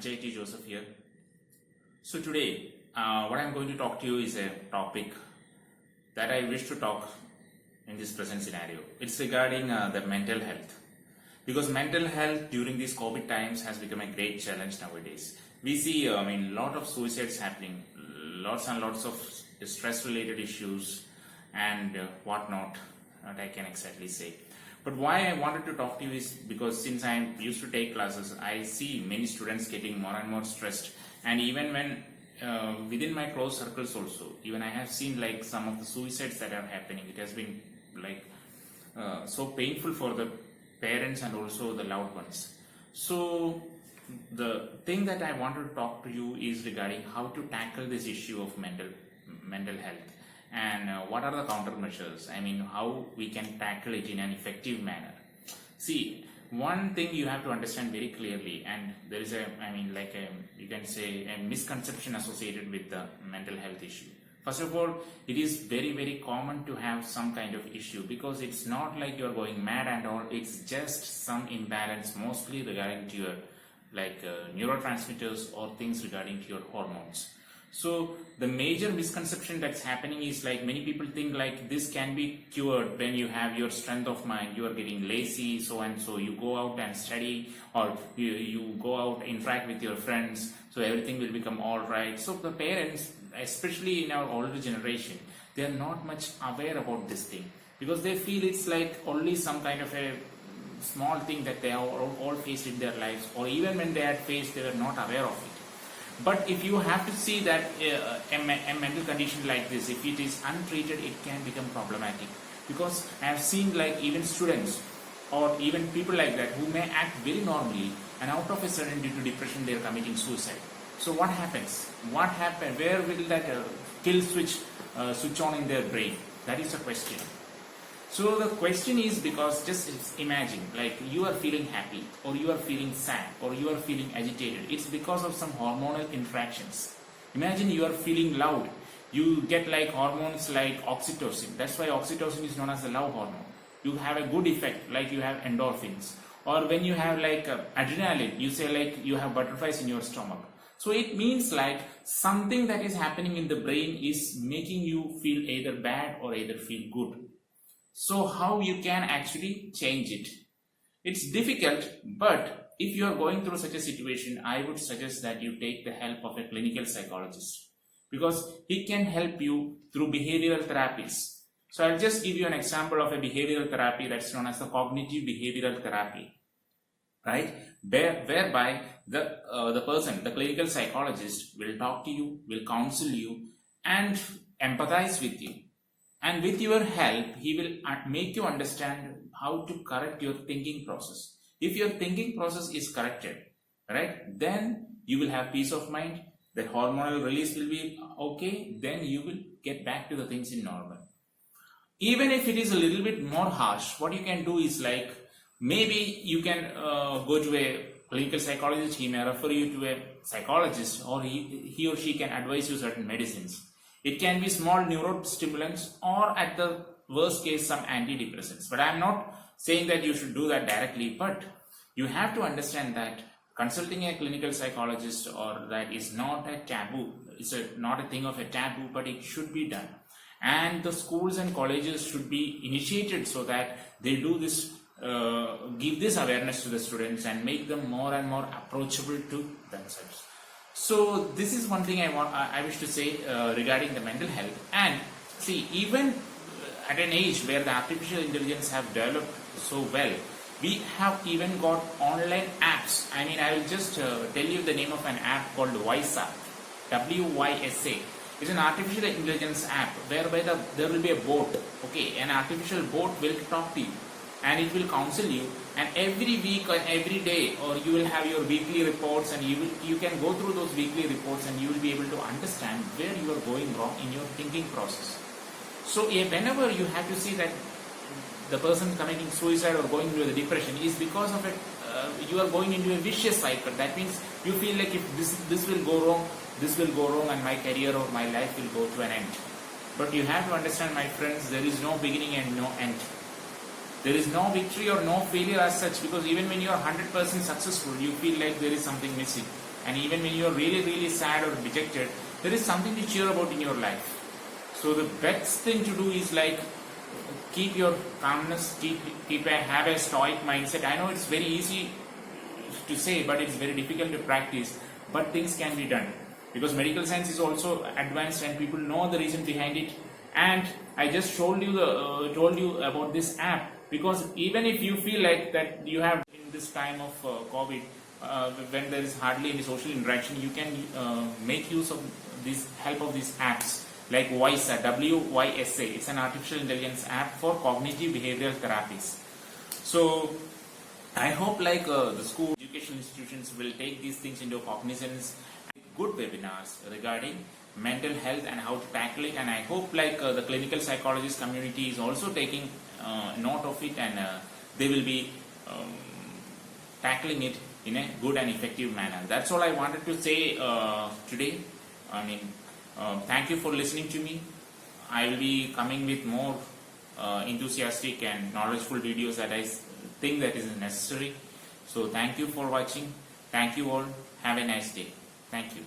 Ajay T. Joseph here. So today, what I'm going to talk to you is a topic that I wish to talk in this present scenario. It's regarding the mental health. Because mental health during these COVID times has become a great challenge nowadays. We see, lot of suicides happening, lots and lots of stress-related issues and whatnot, what I can exactly say. But why I wanted to talk to you is because since I used to take classes, I see many students getting more and more stressed. And even when within my close circles also, even I have seen like some of the suicides that are happening. It has been like so painful for the parents and also the loved ones. So the thing that I want to talk to you is regarding how to tackle this issue of mental health. And what are the countermeasures? How we can tackle it in an effective manner. See, one thing you have to understand very clearly, and there is you can say a misconception associated with the mental health issue. First of all, it is very, very common to have some kind of issue because it's not like you're going mad and all. It's just some imbalance, mostly regarding to your neurotransmitters or things regarding to your hormones. So the major misconception that's happening is like many people think like this can be cured when you have your strength of mind, you are getting lazy, so and so, you go out and study, or you go out, interact with your friends, so everything will become all right. So the parents, especially in our older generation, they are not much aware about this thing because they feel it's like only some kind of a small thing that they have all faced in their lives, or even when they had faced, they were not aware of it. But if you have to see that a mental condition like this, if it is untreated, it can become problematic. Because I have seen like even students or even people like that who may act very normally, and out of a sudden due to depression they are committing suicide. So what happens? Where will that kill switch on in their brain? That is the question. So the question is, because just imagine like you are feeling happy or you are feeling sad or you are feeling agitated. It's because of some hormonal interactions. Imagine you are feeling loud. You get like hormones like oxytocin. That's why oxytocin is known as the love hormone. You have a good effect like you have endorphins. Or when you have like adrenaline, you say like you have butterflies in your stomach. So it means like something that is happening in the brain is making you feel either bad or either feel good. So how you can actually change it? It's difficult, but if you are going through such a situation, I would suggest that you take the help of a clinical psychologist because he can help you through behavioral therapies. So I'll just give you an example of a behavioral therapy that's known as the cognitive behavioral therapy, right? Whereby the person, the clinical psychologist, will talk to you, will counsel you, and empathize with you. And with your help, he will make you understand how to correct your thinking process. If your thinking process is corrected, right, then you will have peace of mind, the hormonal release will be okay, then you will get back to the things in normal. Even if it is a little bit more harsh, what you can do is like, maybe you can go to a clinical psychologist, he may refer you to a psychologist, or he or she can advise you certain medicines. It can be small neurostimulants or at the worst case some antidepressants. But I am not saying that you should do that directly, but you have to understand that consulting a clinical psychologist or that is not a taboo. It's not a thing of a taboo, but it should be done. And the schools and colleges should be initiated so that they do this, give this awareness to the students and make them more and more approachable to themselves. So this is one thing I wish to say regarding the mental health. And see, even at an age where the artificial intelligence have developed so well, we have even got online apps. I will just tell you the name of an app called Wysa, WYSA. It's an artificial intelligence app whereby there will be a bot. Okay, an artificial bot will talk to you and it will counsel you, and every week or every day, or you will have your weekly reports, and you can go through those weekly reports and you will be able to understand where you are going wrong in your thinking process. So whenever you have to see that the person committing suicide or going into the depression is because of it, you are going into a vicious cycle. That means you feel like if this will go wrong, this will go wrong, and my career or my life will go to an end. But you have to understand, my friends, there is no beginning and no end. There is no victory or no failure as such, because even when you are 100% successful, you feel like there is something missing. and even when you are really sad or dejected, there is something to cheer about in your life. So the best thing to do is like keep your calmness, have a stoic mindset. I know it's very easy to say, but it's very difficult to practice. But things can be done because medical science is also advanced and people know the reason behind it. And I just told you about this app because even if you feel like that you have in this time of COVID, when there is hardly any social interaction, you can make use of this help of these apps like WYSA, WYSA. It's an artificial intelligence app for cognitive behavioral therapies. So I hope like the school education institutions will take these things into cognizance. Good webinars regarding mental health and how to tackle it, and I hope like the clinical psychologist community is also taking note of it, and they will be tackling it in a good and effective manner. That's all I wanted to say today. I mean, thank you for listening to me. I will be coming with more enthusiastic and knowledgeful videos that I think that is necessary. So thank you for watching. Thank you all. Have a nice day. Thank you.